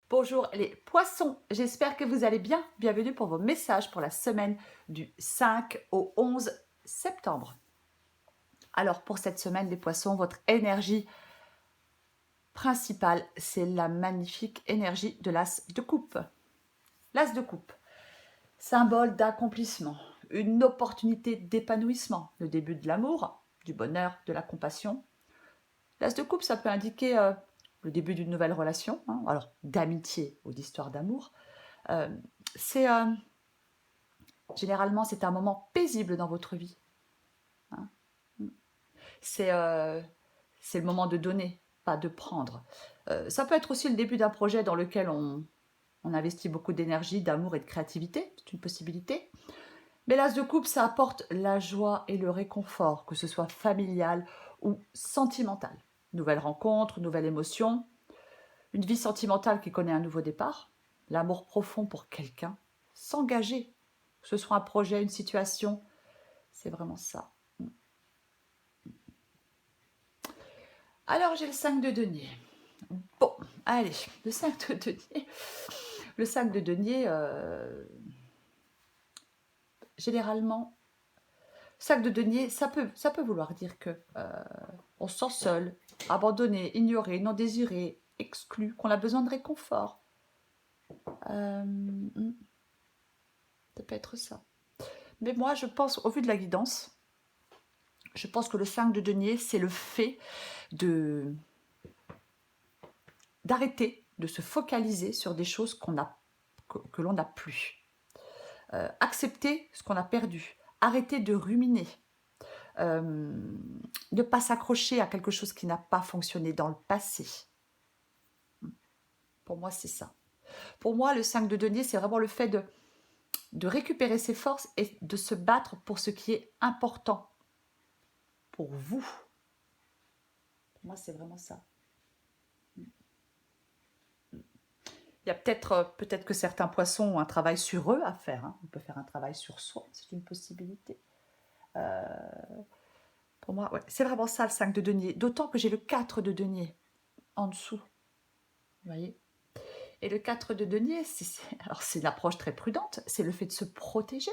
Bonjour les poissons, j'espère que vous allez bien. Bienvenue pour vos messages pour la semaine du 5 au 11 septembre. Alors pour cette semaine les poissons, votre énergie principale, c'est la magnifique énergie de l'as de coupe. L'as de coupe, symbole d'accomplissement, une opportunité d'épanouissement, le début de l'amour, du bonheur, de la compassion. L'as de coupe, ça peut indiquer le début d'une nouvelle relation, hein, alors d'amitié ou d'histoire d'amour. Euh, c'est Généralement, c'est un moment paisible dans votre vie, hein. C'est le moment de donner, pas de prendre. Ça peut être aussi le début d'un projet dans lequel on investit beaucoup d'énergie, d'amour et de créativité. C'est une possibilité. Mais l'as de coupe, ça apporte la joie et le réconfort, que ce soit familial ou sentimental. Nouvelle rencontre, nouvelle émotion, une vie sentimentale qui connaît un nouveau départ, l'amour profond pour quelqu'un, s'engager, que ce soit un projet, une situation, c'est vraiment ça. Alors j'ai le 5 de denier. Bon, allez, le 5 de denier. Le 5 de denier, généralement, 5 de denier, ça peut vouloir dire que on se sent seul, abandonné, ignoré, non désiré, exclu, qu'on a besoin de réconfort. Ça peut être ça. Mais moi, je pense, au vu de la guidance, je pense que le 5 de denier, c'est le fait d'arrêter de se focaliser sur des choses que l'on n'a plus. Accepter ce qu'on a perdu. Arrêter de ruminer. Ne pas s'accrocher à quelque chose qui n'a pas fonctionné dans le passé. Pour moi, c'est ça. Pour moi, le 5 de denier, c'est vraiment le fait de récupérer ses forces et de se battre pour ce qui est important pour vous. Pour moi, c'est vraiment ça. Il y a peut-être que certains poissons ont un travail sur eux à faire, hein. On peut faire un travail sur soi, c'est une possibilité. Pour moi, ouais, c'est vraiment ça le 5 de denier. D'autant que j'ai le 4 de denier en dessous. Vous voyez. Et le 4 de denier, alors c'est une approche très prudente, c'est le fait de se protéger.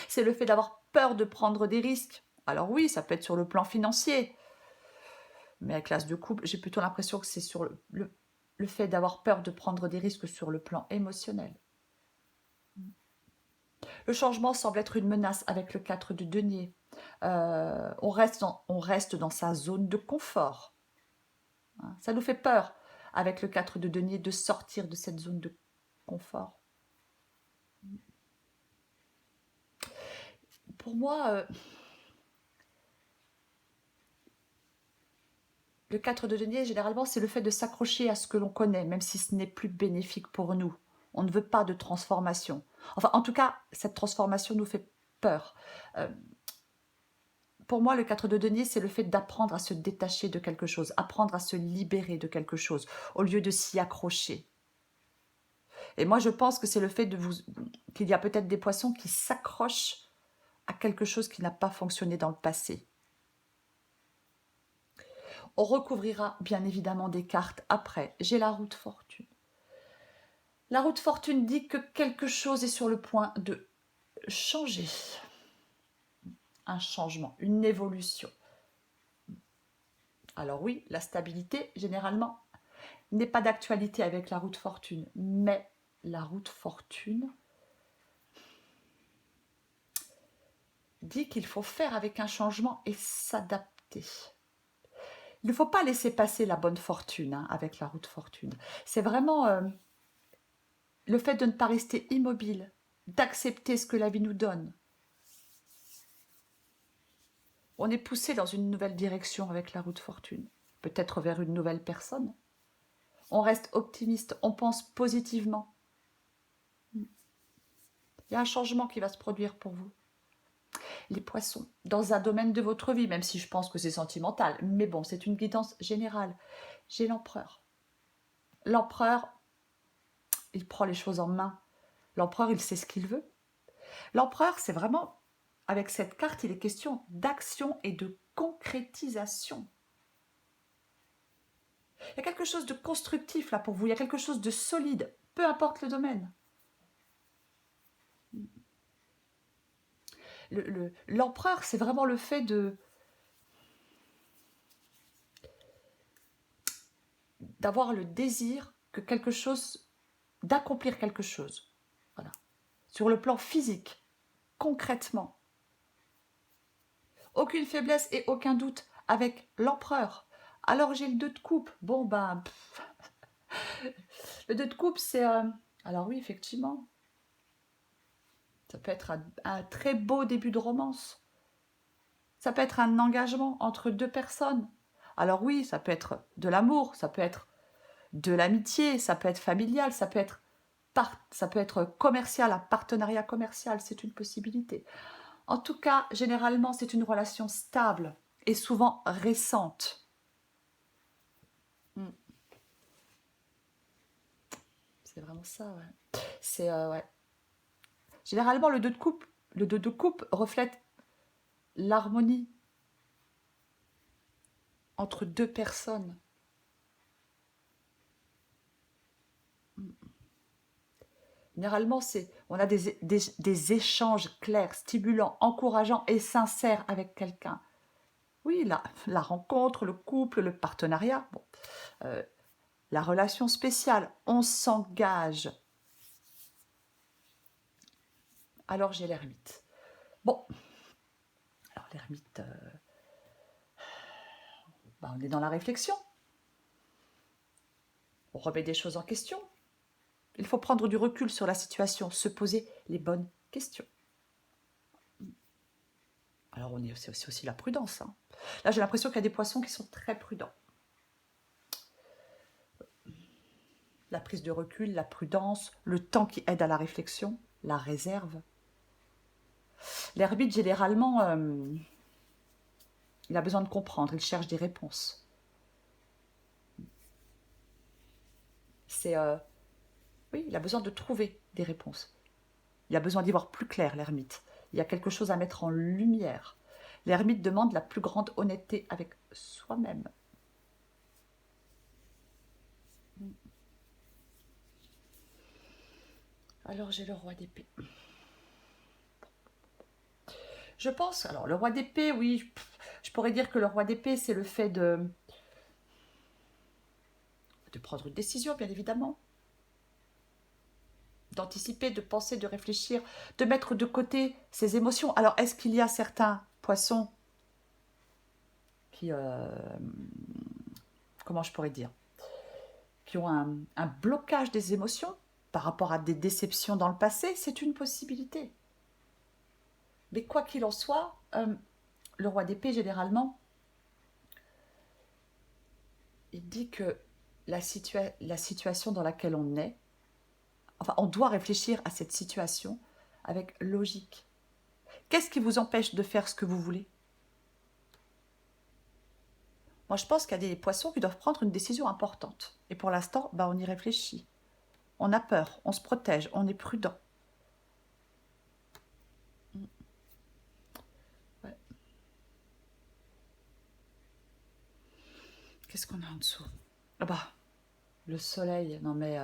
C'est le fait d'avoir peur de prendre des risques. Alors oui, ça peut être sur le plan financier. Mais avec l'as de coupe, j'ai plutôt l'impression que c'est sur le fait d'avoir peur de prendre des risques sur le plan émotionnel. Le changement semble être une menace avec le 4 de denier. On reste dans sa zone de confort. Ça nous fait peur, avec le 4 de denier, de sortir de cette zone de confort. Pour moi, le 4 de denier, généralement, c'est le fait de s'accrocher à ce que l'on connaît, même si ce n'est plus bénéfique pour nous. On ne veut pas de transformation. Enfin, en tout cas, cette transformation nous fait peur. Pour moi, le 4 de denier, c'est le fait d'apprendre à se détacher de quelque chose, apprendre à se libérer de quelque chose, au lieu de s'y accrocher. Et moi, je pense que c'est le fait qu'il y a peut-être des poissons qui s'accrochent à quelque chose qui n'a pas fonctionné dans le passé. On recouvrira bien évidemment des cartes après. J'ai la roue de fortune. La roue de fortune dit que quelque chose est sur le point de changer. Un changement, une évolution. Alors oui, la stabilité, généralement, n'est pas d'actualité avec la roue de fortune. Mais la roue de fortune dit qu'il faut faire avec un changement et s'adapter. Il ne faut pas laisser passer la bonne fortune, hein, avec la roue de fortune. C'est vraiment le fait de ne pas rester immobile, d'accepter ce que la vie nous donne. On est poussé dans une nouvelle direction avec la roue de fortune, peut-être vers une nouvelle personne. On reste optimiste, on pense positivement. Il y a un changement qui va se produire pour vous. Les poissons, dans un domaine de votre vie, même si je pense que c'est sentimental, mais bon, c'est une guidance générale. J'ai l'empereur. L'empereur, il prend les choses en main. L'empereur, il sait ce qu'il veut. L'empereur, c'est vraiment, avec cette carte, il est question d'action et de concrétisation. Il y a quelque chose de constructif là pour vous, il y a quelque chose de solide, peu importe le domaine. L'empereur, c'est vraiment le fait d'avoir le désir que quelque chose, d'accomplir quelque chose. Voilà. Sur le plan physique, concrètement. Aucune faiblesse et aucun doute avec l'empereur. Alors j'ai le 2 de coupe. Bon ben, le 2 de coupe, c'est... alors oui, effectivement, ça peut être un très beau début de romance. Ça peut être un engagement entre deux personnes. Alors oui, ça peut être de l'amour, ça peut être de l'amitié, ça peut être familial, ça peut être commercial, un partenariat commercial, c'est une possibilité. En tout cas, généralement, c'est une relation stable et souvent récente. C'est vraiment ça, ouais. C'est, ouais. Généralement, le 2 de coupe reflète l'harmonie entre deux personnes. Généralement, on a des échanges clairs, stimulants, encourageants et sincères avec quelqu'un. Oui, la rencontre, le couple, le partenariat, bon, la relation spéciale, on s'engage. Alors j'ai l'ermite. Bon, alors l'ermite, on est dans la réflexion. On remet des choses en question. Il faut prendre du recul sur la situation, se poser les bonnes questions. Alors c'est aussi la prudence. Hein. Là, j'ai l'impression qu'il y a des poissons qui sont très prudents. La prise de recul, la prudence, le temps qui aide à la réflexion, la réserve. L'ermite, généralement, il a besoin de comprendre, il cherche des réponses. Oui, il a besoin de trouver des réponses. Il a besoin d'y voir plus clair, l'ermite. Il y a quelque chose à mettre en lumière. L'ermite demande la plus grande honnêteté avec soi-même. Alors j'ai le roi d'épée. Je pense, alors le roi d'épée, oui, je pourrais dire que le roi d'épée, c'est le fait de prendre une décision, bien évidemment, d'anticiper, de penser, de réfléchir, de mettre de côté ses émotions. Alors, est-ce qu'il y a certains poissons qui, comment je pourrais dire, qui ont un blocage des émotions par rapport à des déceptions dans le passé? C'est une possibilité. Mais quoi qu'il en soit, le roi d'épée, généralement, il dit que la situation dans laquelle on est, enfin, on doit réfléchir à cette situation avec logique. Qu'est-ce qui vous empêche de faire ce que vous voulez? Moi, je pense qu'il y a des poissons qui doivent prendre une décision importante. Et pour l'instant, on y réfléchit. On a peur, on se protège, on est prudent. Ouais. Qu'est-ce qu'on a en dessous? Le soleil, non mais...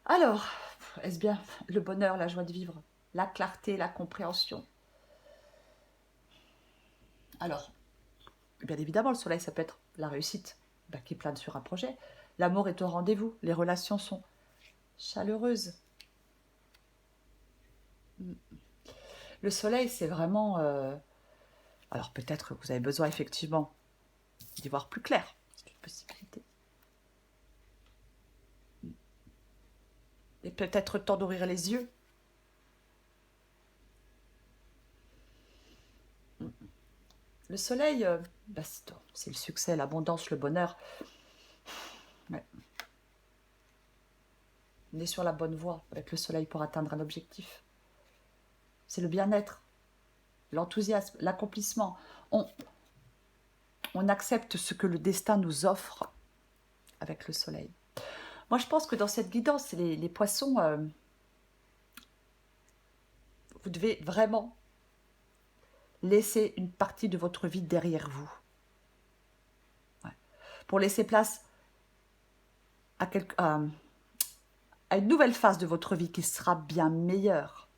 Alors, est-ce bien le bonheur, la joie de vivre, la clarté, la compréhension? Alors, bien évidemment, le soleil, ça peut être la réussite qui plane sur un projet. L'amour est au rendez-vous, les relations sont chaleureuses. Le soleil, c'est vraiment... alors peut-être que vous avez besoin effectivement d'y voir plus clair. C'est une possibilité. Et peut-être temps d'ouvrir les yeux. Le soleil, c'est le succès, l'abondance, le bonheur. Ouais. On est sur la bonne voie avec le soleil pour atteindre un objectif. C'est le bien-être, l'enthousiasme, l'accomplissement. On accepte ce que le destin nous offre avec le soleil. Moi, je pense que dans cette guidance, les poissons, vous devez vraiment laisser une partie de votre vie derrière vous. Ouais. Pour laisser place à une nouvelle phase de votre vie qui sera bien meilleure.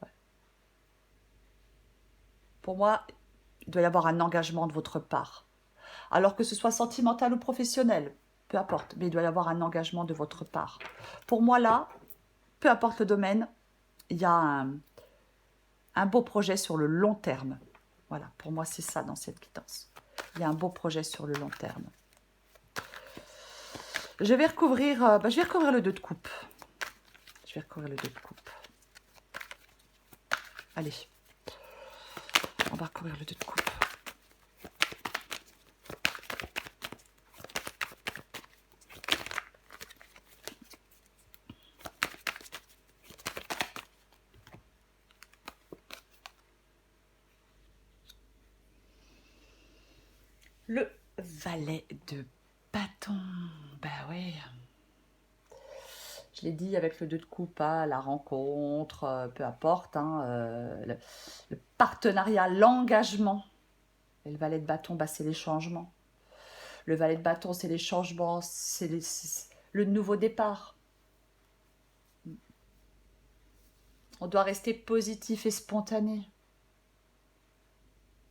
Ouais. Pour moi, il doit y avoir un engagement de votre part. Alors que ce soit sentimental ou professionnel, peu importe, mais il doit y avoir un engagement de votre part. Pour moi, là, peu importe le domaine, il y a un beau projet sur le long terme. Voilà, pour moi, c'est ça dans cette quittance. Il y a un beau projet sur le long terme. Je vais recouvrir le 2 de coupe. Je vais recouvrir le 2 de coupe. Allez, on va recouvrir le 2 de coupe. Le valet de bâton. Ben oui. Je l'ai dit avec le 2 de coupe, hein, la rencontre, peu importe, hein, le partenariat, l'engagement. Et le valet de bâton, bah, c'est les changements. Le valet de bâton, c'est les changements, c'est le nouveau départ. On doit rester positif et spontané.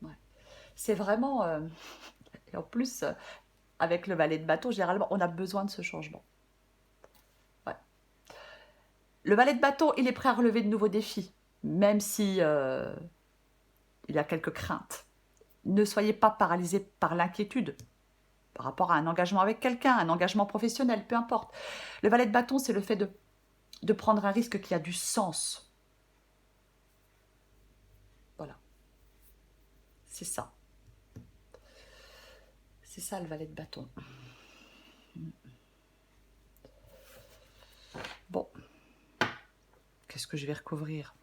Ouais. C'est vraiment... et en plus, avec le valet de bâton, généralement, on a besoin de ce changement. Ouais. Le valet de bâton, il est prêt à relever de nouveaux défis, même si il y a quelques craintes. Ne soyez pas paralysé par l'inquiétude par rapport à un engagement avec quelqu'un, un engagement professionnel, peu importe. Le valet de bâton, c'est le fait de prendre un risque qui a du sens. Voilà. C'est ça. C'est ça le valet de bâton. Bon. Qu'est-ce que je vais recouvrir?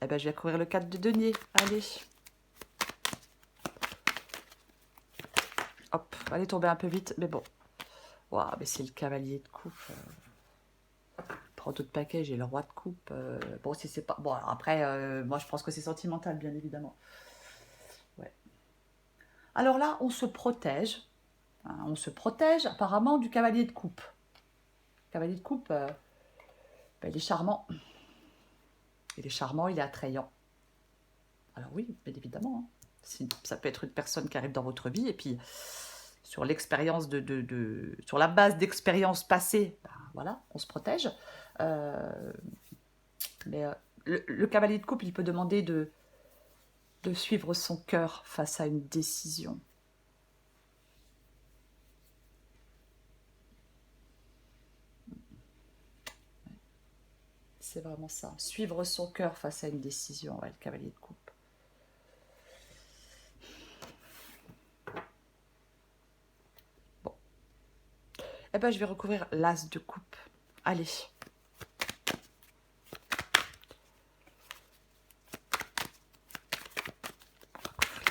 Eh ben, je vais recouvrir le 4 de denier. Allez. Hop, allez tomber un peu vite, mais bon. Waouh, mais c'est le cavalier de coupe. Prends tout de paquet, j'ai le roi de coupe. Bon, si c'est pas... Bon, après, moi, je pense que c'est sentimental, bien évidemment. Ouais. Alors là, on se protège. Hein, on se protège, apparemment, du cavalier de coupe. Le cavalier de coupe, ben, il est charmant. Il est charmant, il est attrayant. Alors oui, bien évidemment. Hein. Ça peut être une personne qui arrive dans votre vie, et puis... sur l'expérience sur la base d'expériences passées, ben, voilà, on se protège. Mais le cavalier de coupe, il peut demander de suivre son cœur face à une décision. C'est vraiment ça. Suivre son cœur face à une décision, ouais, le cavalier de coupe. Bon. Eh ben, je vais recouvrir l'as de coupe. Allez. L'as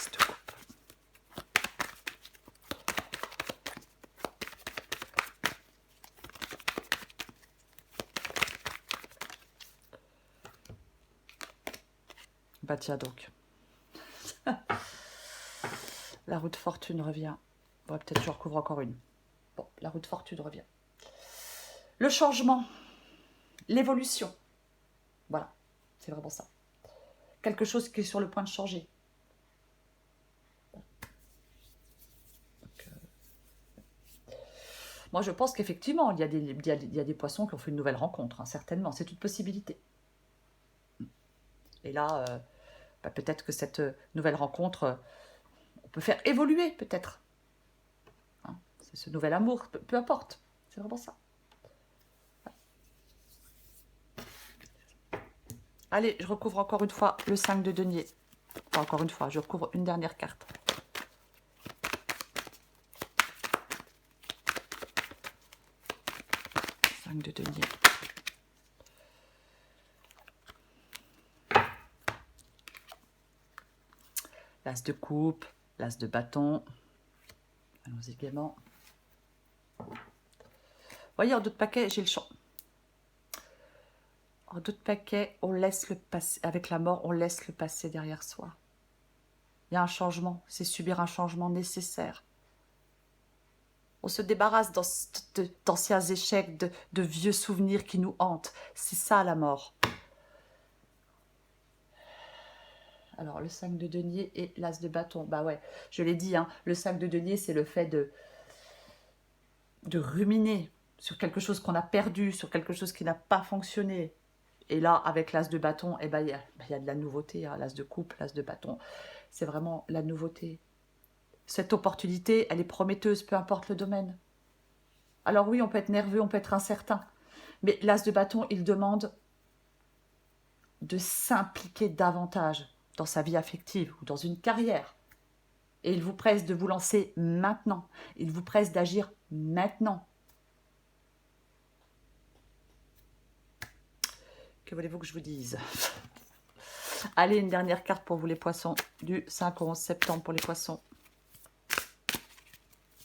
de coupe. Bah tiens donc. La roue de fortune revient. Bon, peut-être je recouvre encore une. Bon, la roue de fortune revient. Le changement. L'évolution. Voilà, c'est vraiment ça. Quelque chose qui est sur le point de changer. Donc, moi, je pense qu'effectivement, il y a des poissons qui ont fait une nouvelle rencontre, hein, certainement. C'est une possibilité. Et là, bah, peut-être que cette nouvelle rencontre, on peut faire évoluer, peut-être. Hein, c'est ce nouvel amour, peu importe. C'est vraiment ça. Allez, je recouvre encore une fois le 5 de denier. Enfin, encore une fois, je recouvre une dernière carte. De denier. L'as de coupe, l'as de bâton. Allons-y gaiement. Vous voyez, en d'autres paquets, j'ai le champ. En d'autres paquets, on laisse le passé. Avec la mort, on laisse le passé derrière soi. Il y a un changement. C'est subir un changement nécessaire. On se débarrasse d'anciens échecs, de vieux souvenirs qui nous hantent. C'est ça la mort. Alors, le 5 de denier et l'as de bâton. Bah ouais, je l'ai dit, hein, le 5 de denier, c'est le fait de ruminer sur quelque chose qu'on a perdu, sur quelque chose qui n'a pas fonctionné. Et là, avec l'as de bâton, eh ben, y a de la nouveauté. Hein, l'as de coupe, l'as de bâton. C'est vraiment la nouveauté. Cette opportunité, elle est prometteuse, peu importe le domaine. Alors oui, on peut être nerveux, on peut être incertain. Mais l'as de bâton, il demande de s'impliquer davantage dans sa vie affective ou dans une carrière. Et il vous presse de vous lancer maintenant. Il vous presse d'agir maintenant. Que voulez-vous que je vous dise? Allez, une dernière carte pour vous les poissons. Du 5 au 11 septembre pour les poissons.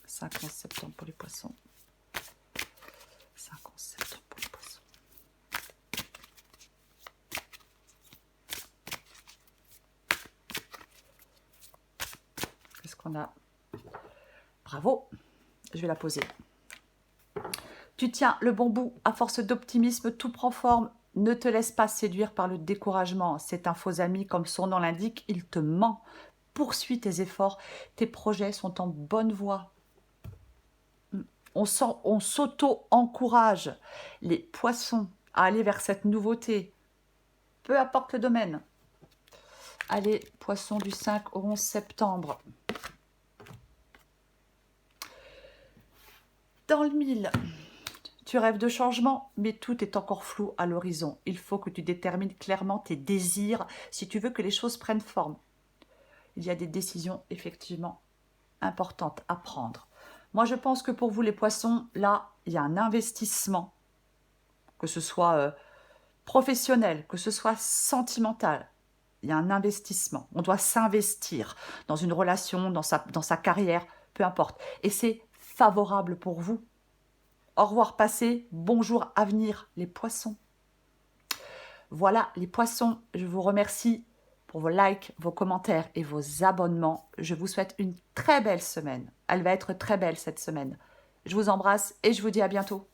5 11 septembre pour les poissons. 5 11 septembre pour les poissons. Qu'est-ce qu'on a? Bravo. Je vais la poser. Tu tiens le bon bout. À force d'optimisme, tout prend forme. Ne te laisse pas séduire par le découragement. C'est un faux ami, comme son nom l'indique, il te ment. Poursuis tes efforts. Tes projets sont en bonne voie. On s'auto-encourage les poissons à aller vers cette nouveauté. Peu importe le domaine. Allez, poissons du 5 au 11 septembre. Dans le mille, tu rêves de changement, mais tout est encore flou à l'horizon. Il faut que tu détermines clairement tes désirs si tu veux que les choses prennent forme. Il y a des décisions effectivement importantes à prendre. Moi, je pense que pour vous, les poissons, là, il y a un investissement, que ce soit professionnel, que ce soit sentimental. Il y a un investissement. On doit s'investir dans une relation, dans sa carrière, peu importe. Et c'est favorable pour vous. Au revoir passé, bonjour avenir, les poissons. Voilà, les poissons, je vous remercie pour vos likes, vos commentaires et vos abonnements. Je vous souhaite une très belle semaine. Elle va être très belle cette semaine. Je vous embrasse et je vous dis à bientôt.